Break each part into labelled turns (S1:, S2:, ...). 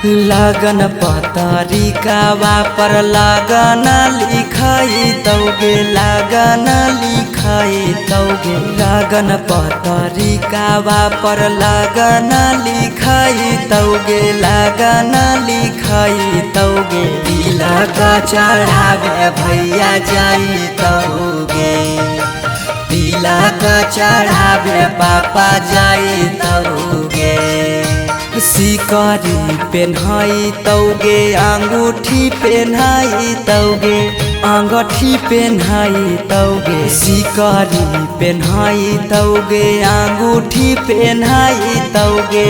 S1: लगन पतरिकावा पर लगन लिखाई तौगे लगन लिखाई तौगे लगन पतरिकावा पर लगन लिखाई तौगे लगन लिखाई तौगे तिलक चढ़ावे भैया जाई तौगे तिलक चढ़ावे पापा जाई तौगे सिकरी पेन्हाई तौगे अंगूठी पेन्हाई तौगे अंगूठी पेन्हाई तौगे सिकरी पेन्हाई तौगे अंगूठी पेन्हाई तौगे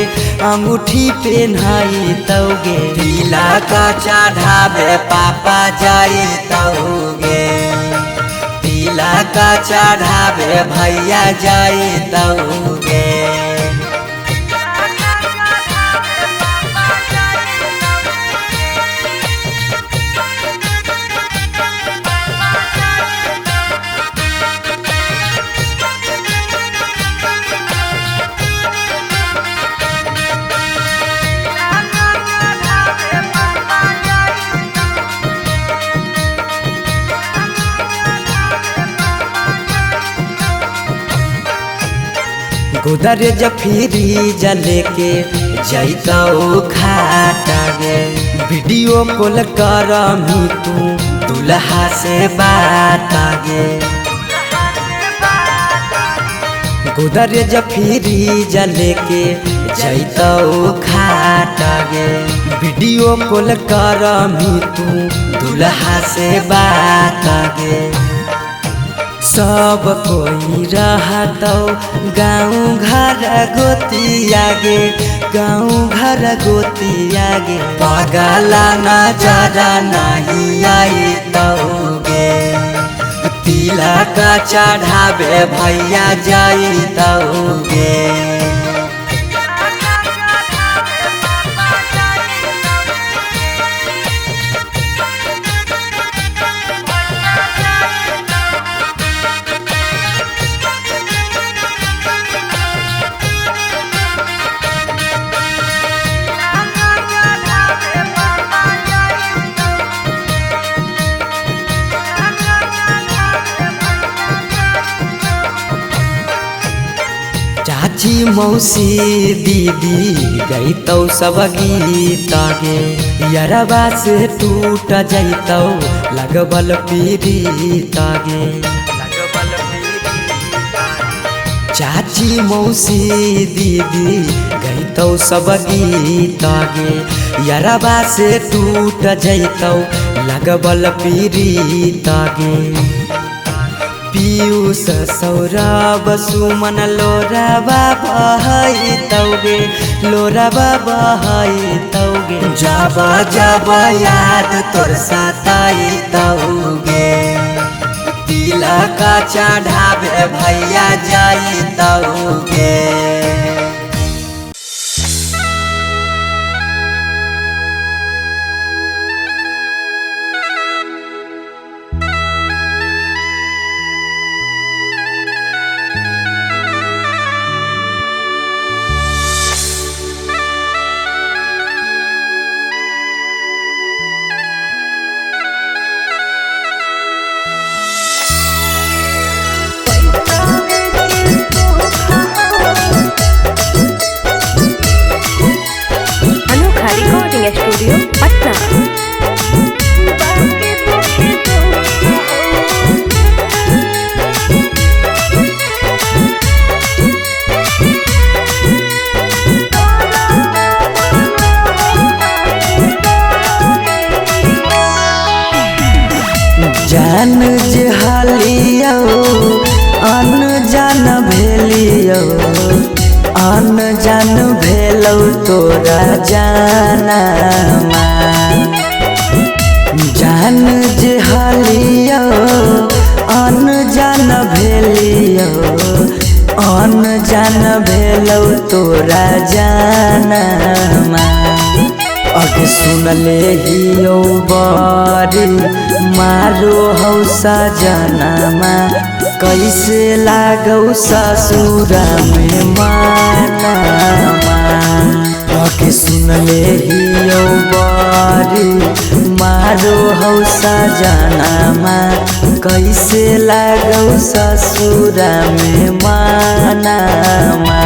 S1: अंगूठी पेन्हाई तौगे तिलक चढ़ावे पापा जाई तौगे तिलक चढ़ावे भैया जाई तौगे गोदरेज फ्रिज लेके जैतौ खाटा गे वीडियो कॉल करमी तू दुल्हा से बात गे गोदरेज फ्रिज लेके जैतौ खाटा गे वीडियो कॉल करमी तू दुल्हा से बात गे सब कोई रहतौ गाँव घर गोतिया गे गाँव घर गोतिया गे पगला नजरा नहीं आई तौगे तिलक चढ़ावे भैया जाई तौगे चाची मौसी दीदी गईतौ सब गीत गे यरबा से टूट जैतौ लगबल पीड़ित गे चाची मौसी दीदी गईतौ सब गीत गे यरबा से टूट जैतौ लगबल पीड़ित गे पीयूष सौरभ सुमन लोरबा बहाई तौगे लोरबा बहाई तौगे जब जब याद तोर सताई तौगे तिलक चढ़ावे भैया जाई तौगे
S2: स्टूडियो पटना।
S1: जान जहालियो अनजान भेलियो अनजान भेलौ तोरा जानमा जान जहालियो अनजान भेलियो अनजान भेलौ तोरा जानमा अगे सुनले हियो बड़ी मारो हौ सजनमा कैसे लागौ ससुरा में मानमा अगे सुन सुन ले हियो बारी मारो हौ सजनामा कैसे लागौ ससुरा में मानामा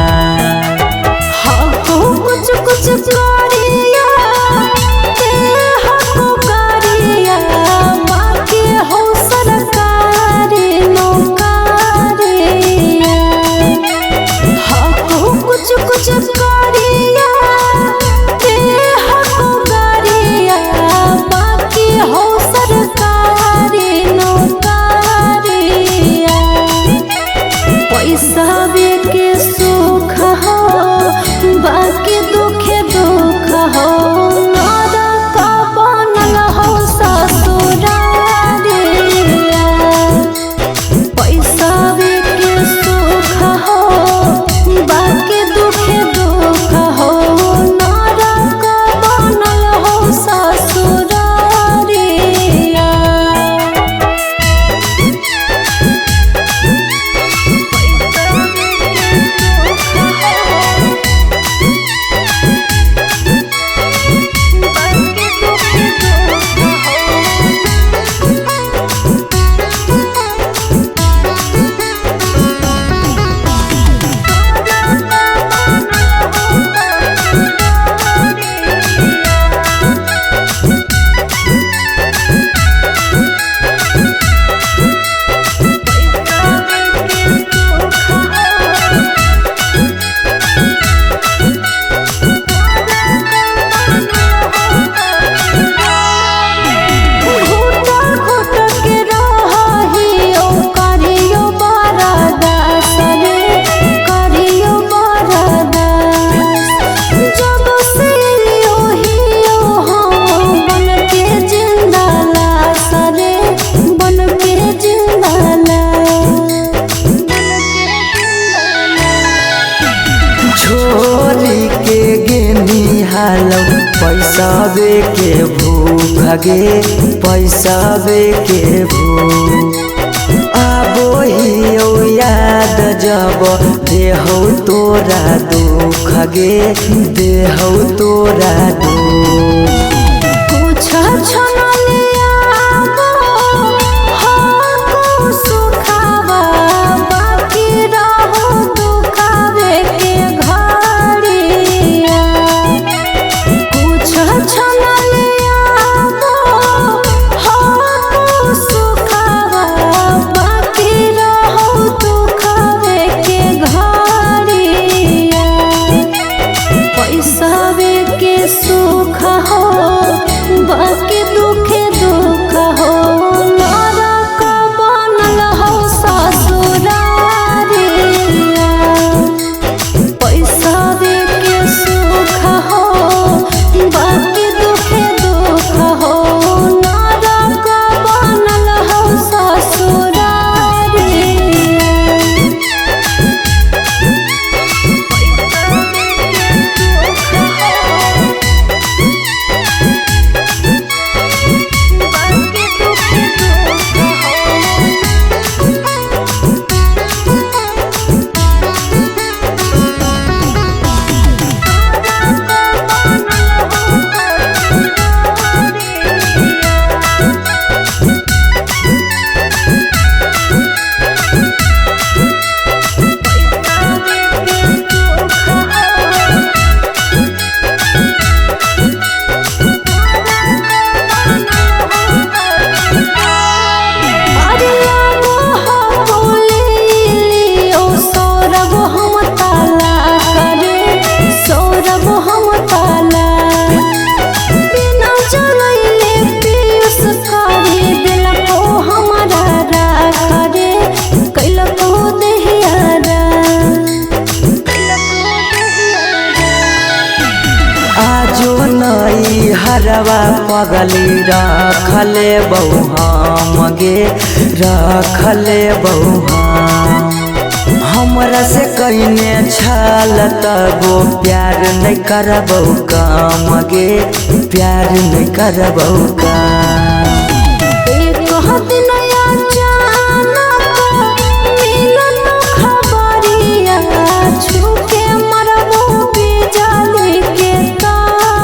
S2: कुछ कुछ करिया ते हको करिया बाकी हो सरकारी नौकरिया हको कुछ कुछ करिया ते हको करिया बाकी हो सरकारी नौकरिया पैसा के सुख हो बाकी दुखे दुख हो नरक बनल हो ससुरारिया पैसा के सुख हो बाकी दुखे दुख हो नरक बनल हो ससुरारिया
S1: छोरी के गेनी हालौ पैसा के भूख गे पैसा के भूख आबो हियो याद जब देहौ तोरा दुख गे देहौ तोरा दुख
S2: कुछ छनलिया हको सुखावा बाकी रहो दुखावे के घड़िया कुछ छनलिया हको सुखावा बाकी रहो दुखावे के घड़िया पैसा के सुख हो बाकी दुखे दुख हो नरक बनल हो ससुरारिया पैसा के सुख हो बाकी दुखे दुख हो नरक बनल हो ससुरारिया
S1: हरवा पगली रखले बहु हम गे रखले बहु हमरा से कहीने छल तबो प्यार नहीं करबौ काम गे प्यार नहीं करबौ काम
S2: छुके मरबो बिजली के तार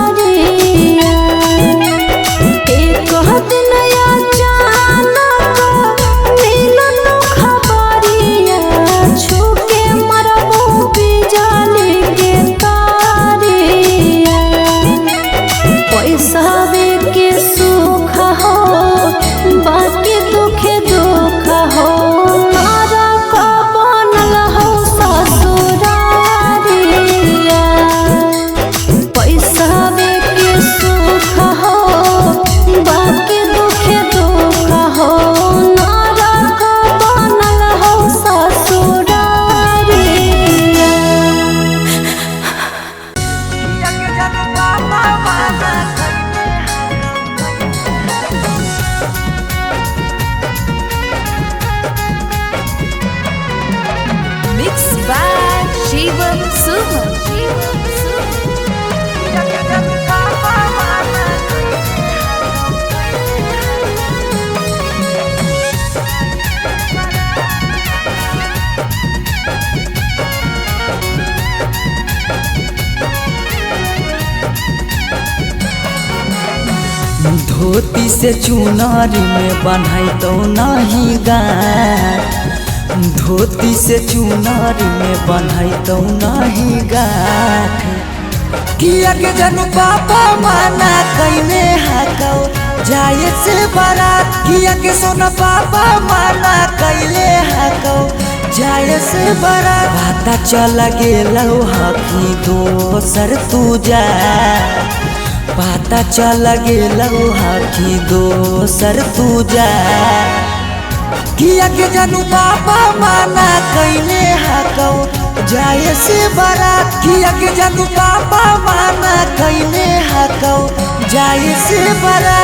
S1: धोती से चुनरी में बन्हाई तो नहीं गाठ, धोती से चुनरी में बन्हाई तो नहीं गाठ। किया के जनू पापा माना कईने हाकौ जाए से बारात, किया के सोना पापा माना कैले हाकौ जाए से बारात। पता चल गेलौ हकी दोसर तू जा, पता चल गेलौ हकी दोसर तू जा। किया के जनू पापा माना कैले हाकौ जाए से बारात, किया के जनू पापा माना कैले हाकौ जाए से बारात।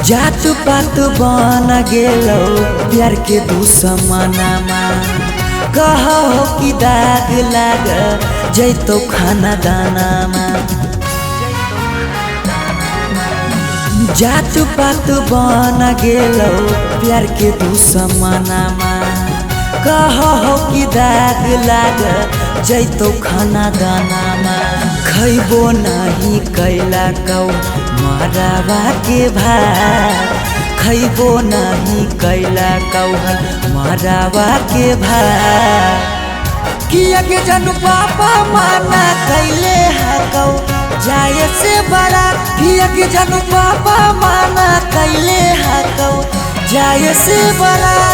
S1: जात पात बन गेलौ प्यार के दुश्मनमा, कहो कि दाग लाग जैतो खाना दानामा। जात पात बन गेलौ प्यार के दुश्मनमा, कहो कि दाग लाग जैतो खाना दानामा। खैबो नहीं कैला कौ मरावा के भात, खैबो नहीं कैला कौ मरावा के भात। किया के जनू पापा माना कैले हाकौ जाए से बारात, किया के जनू पापा माना कैले हाकौ जाए से बारात।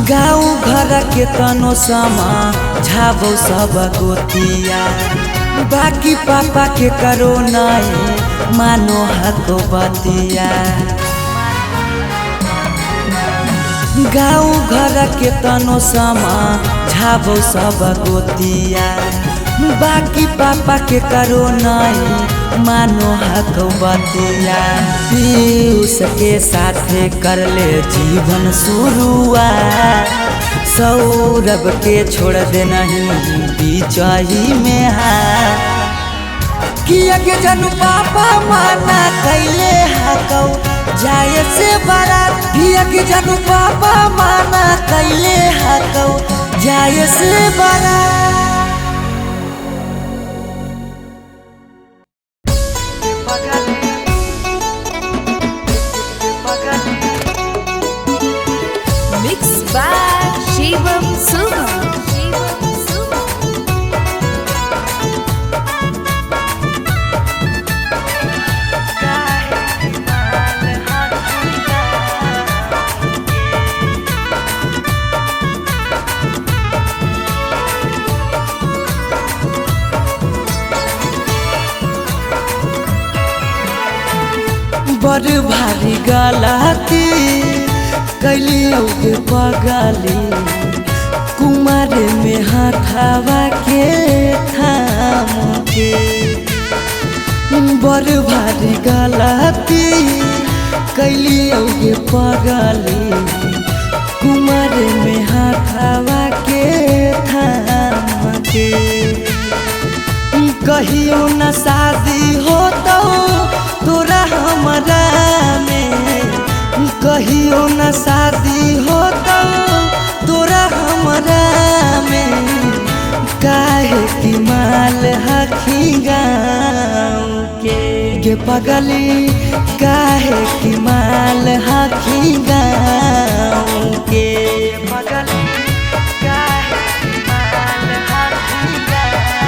S1: गाँव घर के तनो समा झाबो सब गोतिया, बाकी पापा के करो नहीं मानो हको बतिया। गाँव घर के तनो समा झाबो सब गोतिया, बाकी पापा के करो नहीं मानो हको बतिया। पीयूष के साथे कर ले जीवन शुरुआत, सौरभ के छोड़ दे नहीं बीचही में हाथ। किया के जनू पापा माना कैले हाकौ जाए से बारात, किया के जनू पापा माना कैले हाकौ जाए से बारात। बड़ भारी गलती कैलियो के पगली, कुमार में हाथावा के थाम के। बड़ भारी गलती कैलियो के पगली, कुमार में हाथावा के थाम के। कहियो न शादी होतो तोरा हमरा में, कहियो न शादी होतो तोरा हमरा में। काहे की माल हखी गाँव के गे पगली, काहे की माल हखी गाँव के पगली, काहे की माल हखी गाँव।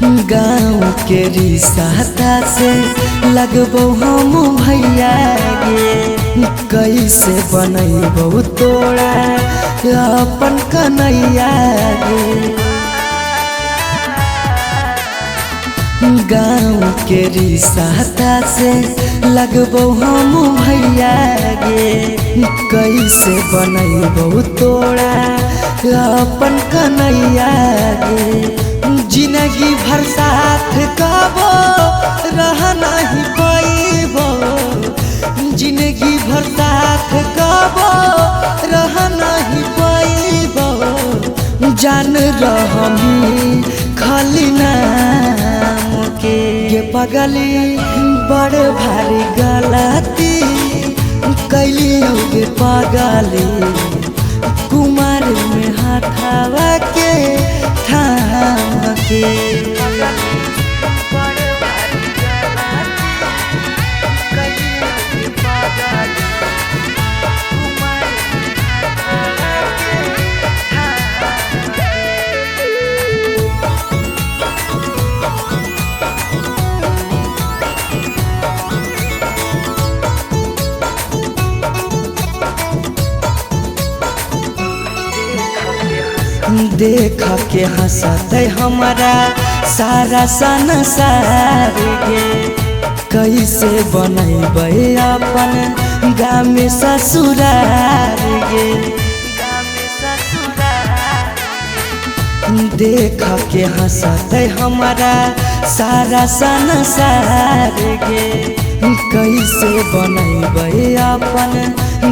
S1: गाँव के रिश्ता से लगबो हम भैया गे कैसे बनैबो तोड़ा अपन कन्हैया गे। गाँव के रिश्ता से लगबो हम भैया गे कैसे बनैबो तोड़ा अपन कन्हैया गे। जिंदगी भर साथ कबो रह नहीं पाइबो, जिंदगी भर साथ कबो रह नहीं पाइबो। जान रहमी खाली नाम के ये पगली बड़ भारी गलती कैली गे पगली कुमार में हाथावा के थाम के। देख के हंसते हमारा सारा संसार गे कैसे बनैबे अपन गाँव में ससुरार गे। देख के हंसते हमारा सारा संसार गे कैसे बनैबे अपन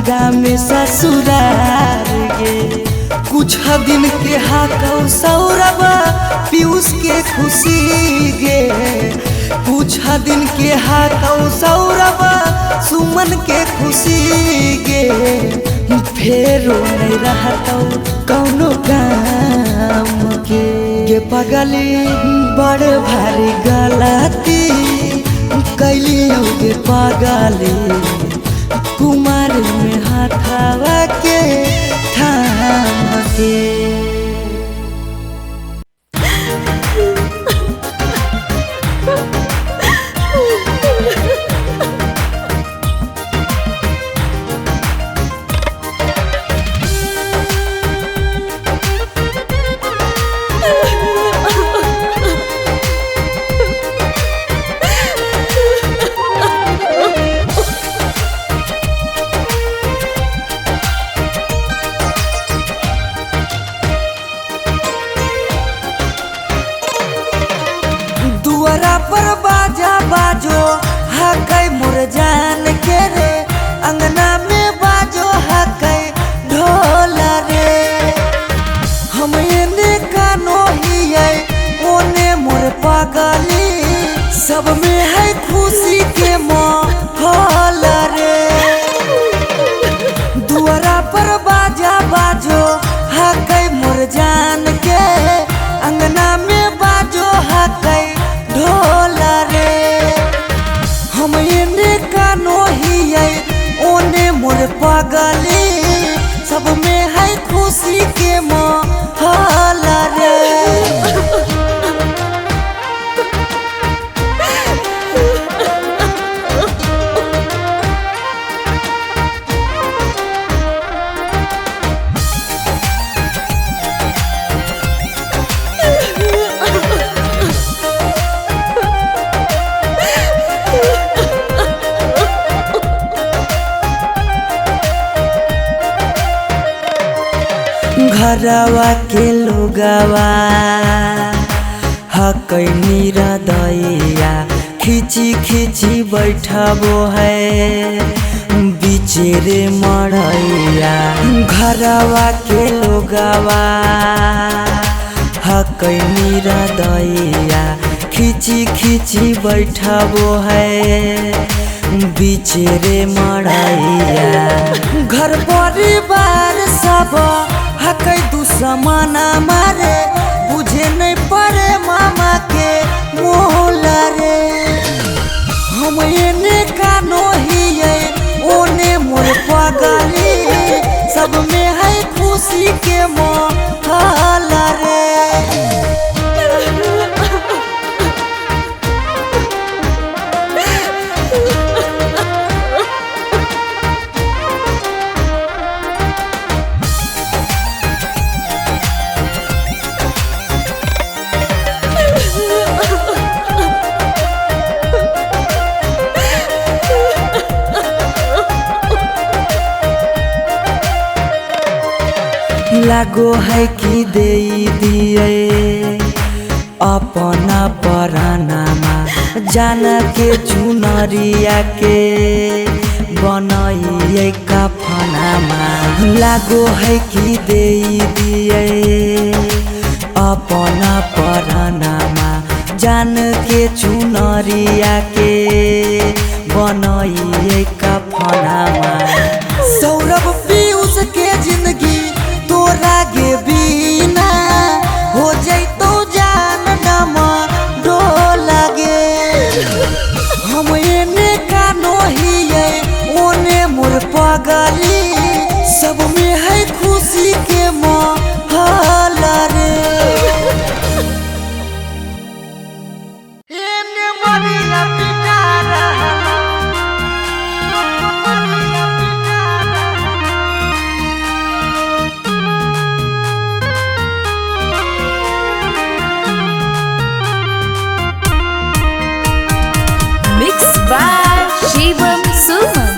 S1: गाँव में ससुरार गे। कुछ दिन के हाकौ सौरभ पीयूष के खुशी गे, कुछ दिन के हाकौ सौरभ सुमन के खुशी गे। फेरो नहीं रहतौ कौनो काम के गे पगली बड़ भारी गलती कैली गे पगली कुमार में हाथावा के थाम के। पर बाजा बाजो हकै मोर जान के रे, अंगना में बाजो हकै ढोल रे। हम एने कानो हियै ओने मोर पगली, सब में है खुशी के माहौल रे। दुआरा पर बाजा बाजो हकै मोर जान के, अंगना में बाजो हकै ढोल रे। हम एने कानो हियै ओने मोर पगली, सब में है खुशी के माहौल रे। घरवा के लोगवा हकै निरदैया, खिची खिची बैठबो है बीचे रे मड़ैया। घरवा के लोगवा हकै निरदैया, खिची खिची बैठबो है बीचे रे मड़ैया। घर परिवार सब हकै दुश्मना मारे, बुझे नहीं पड़े मामा के मोल रे। हम एने कानो हियै ओने मोर पगली, सब में है खुशी के माहौल रे। लागो है कि दे दिए अपना परानामा जान के चुनरिया के बनाइए कफनामा लागो है कि दे दिए अपना परानामा जान के चुनरिया के बनाइए कफनामा सौरभ पीयूष के जिंदगी तोरा गे बिना हो जैतो जान नमा डो लगे हम एने कानो हिए ओने मोर पगली सब में है खुशी के माहौल रे एने मरिया पिटारा
S2: Mixed by Shivam Suman.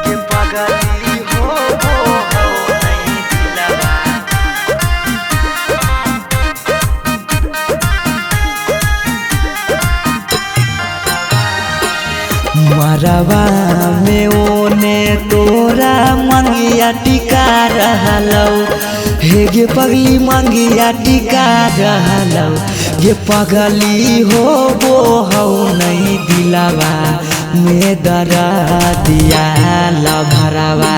S1: के पगली हो नहीं दिलवा मरवा में ओने तोरा मंगिया टिका रहलौ हे गे पगली मंगिया टिका रहलौ गे पगली हो नहीं दिलावा में दरा दिया लभरवा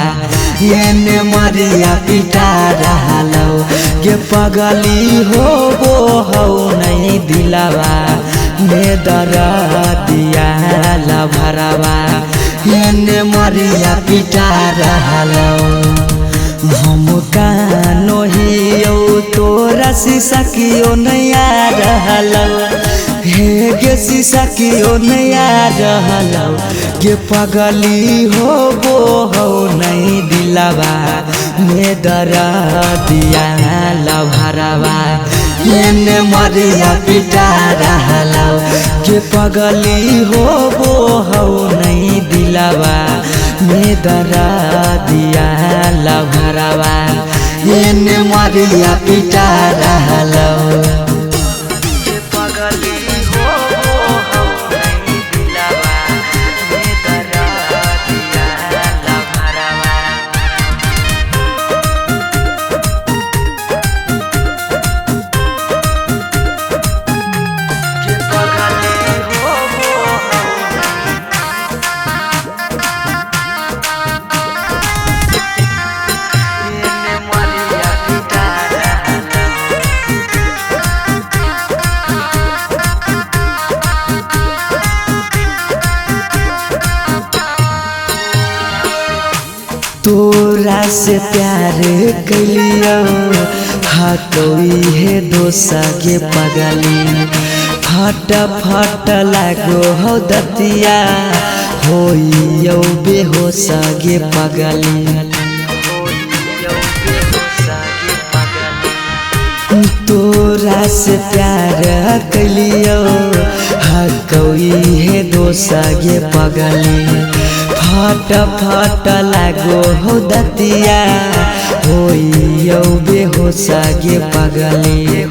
S1: एने मरिया पिटा रहलौ गे पगली हो नहीं दिलावा में दरा दिया लभरवा एने मरिया पिटा रहलौ हम कानो हियो तोरा शीशा कियो नया रहलौ हे गे शीशा कियो नया रहलौ गे पगली हो नहीं दिलावा में दरा दिया लभरवा एने मरिया पिटा रहलौ गे पगली हो नहीं दिलावा में दरा दिया लभरवा एने मरिया पिटा रहलौ गे पगली हो नहीं दिलावा में दरा दिया लभरवा के पगली हो एने मरिया पिटा रहलौ तोरा से प्यार कलियो हतोई है दोसा के पगली फट फट लागो हो दतिया होइयो बेहोश गे पगली तोरा से प्यार कलियो हकोई है दोसा गे पगली फट फट लागो हो दतिया होइयो बेहोश गे पगली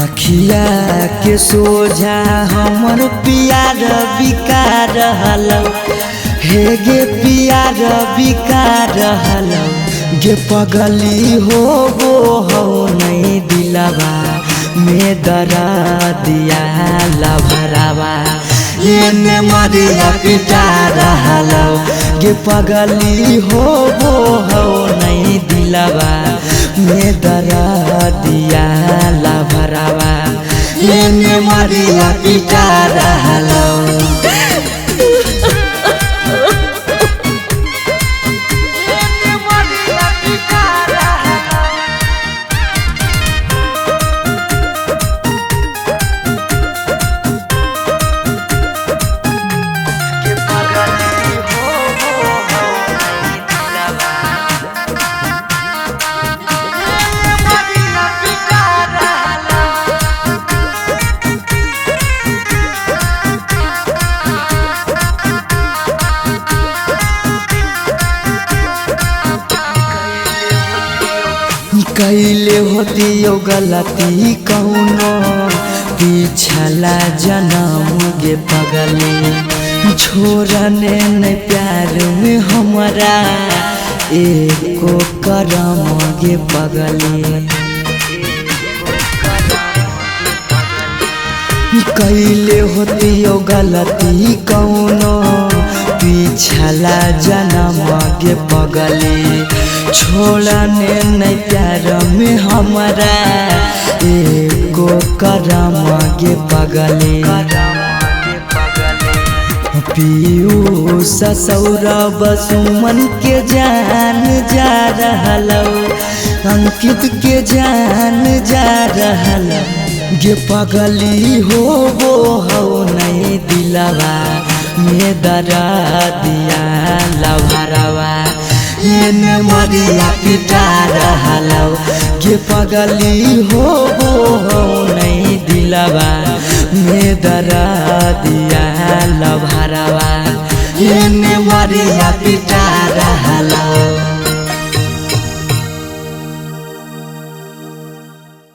S1: अखिया के सोझा हमर प्यार बिका रहलौ हे गे प्यार बिका रहलौ गे पगली हो नहीं दिलवा में दरा दिया लभरवा एने मरिया पिटा रहलौ गे पगली हो नहीं दिलवा में दरा दिया लभरवा एने मरिया पिटा रहलौ कैले होती यो गलती कौनो पिछला जन्म गे पगली छोड़ने न प्यार में हमरा एको करम गे पगली कैले होती यो गलती कौनो पिछला जन्म गे पगली छोड़ने नहीं प्यार में हमरा एको करम गे पगली पीयूष सौरभ सुमन के जान जा रहलौ अंकित के जान जा रहलौ गे पगली हो नहीं दिलवा में दरा दिया लवरवा एने मरिया पिटा रहलौ गे पगली हो नहीं दिलवा में दरा दिया लवरवा एने मरिया पिटा रहलौ।